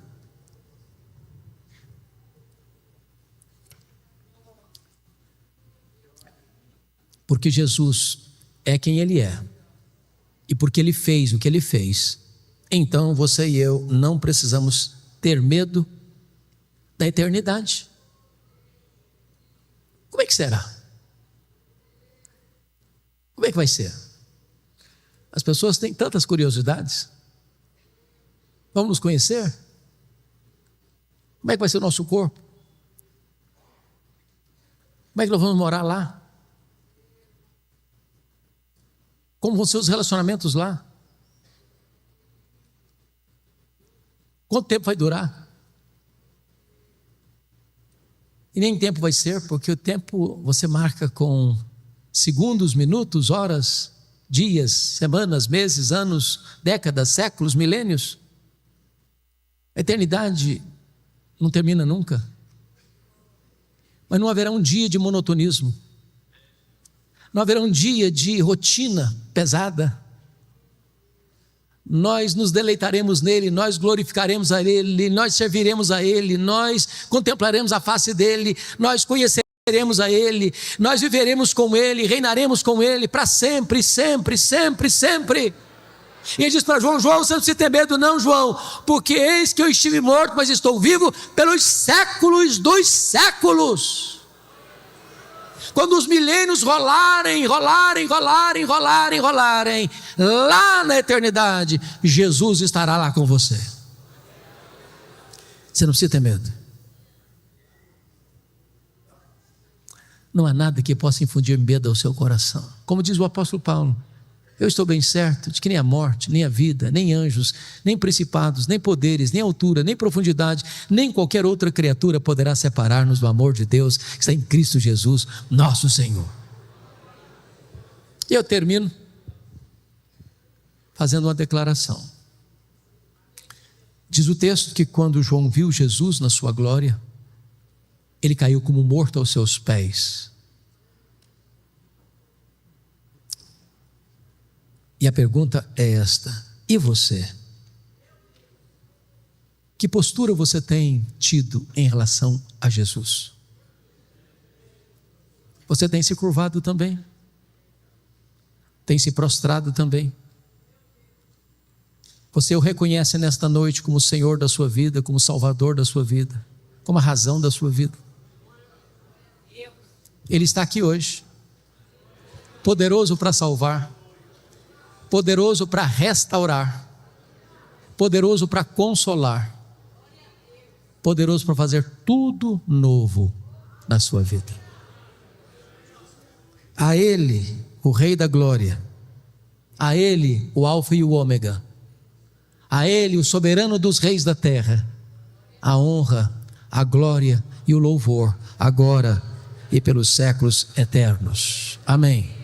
Porque Jesus é quem Ele é, e porque Ele fez o que Ele fez, então você e eu não precisamos ter medo da eternidade. Como é que será? Como é que vai ser? As pessoas têm tantas curiosidades. Vamos nos conhecer? Como é que vai ser o nosso corpo? Como é que nós vamos morar lá? Como vão ser os relacionamentos lá? Quanto tempo vai durar? E nem tempo vai ser, porque o tempo você marca com segundos, minutos, horas, dias, semanas, meses, anos, décadas, séculos, milênios. A eternidade não termina nunca. Mas não haverá um dia de monotonismo. Não haverá um dia de rotina pesada. Nós nos deleitaremos nele, nós glorificaremos a ele, nós serviremos a ele, nós contemplaremos a face dele, nós conheceremos a ele, nós viveremos com ele, reinaremos com ele para sempre, sempre, sempre, sempre. E ele diz para João: João, você não precisa ter medo não, João, porque eis que eu estive morto, mas estou vivo pelos séculos dos séculos. Quando os milênios rolarem, lá na eternidade, Jesus estará lá com você. Você não precisa ter medo. Não há nada que possa infundir medo ao seu coração. Como diz o apóstolo Paulo: eu estou bem certo de que nem a morte, nem a vida, nem anjos, nem principados, nem poderes, nem altura, nem profundidade, nem qualquer outra criatura poderá separar-nos do amor de Deus que está em Cristo Jesus, nosso Senhor. E eu termino fazendo uma declaração. Diz o texto que quando João viu Jesus na sua glória, ele caiu como morto aos seus pés. E a pergunta é esta: e você? Que postura você tem tido em relação a Jesus? Você tem se curvado também? Tem se prostrado também? Você o reconhece nesta noite como Senhor da sua vida, como Salvador da sua vida, como a razão da sua vida? Ele está aqui hoje, poderoso para salvar, poderoso para restaurar, poderoso para consolar, poderoso para fazer tudo novo na sua vida. A Ele, o Rei da Glória, a Ele, o Alfa e o Ômega, a Ele, o soberano dos reis da terra, a honra, a glória e o louvor, agora e pelos séculos eternos. Amém.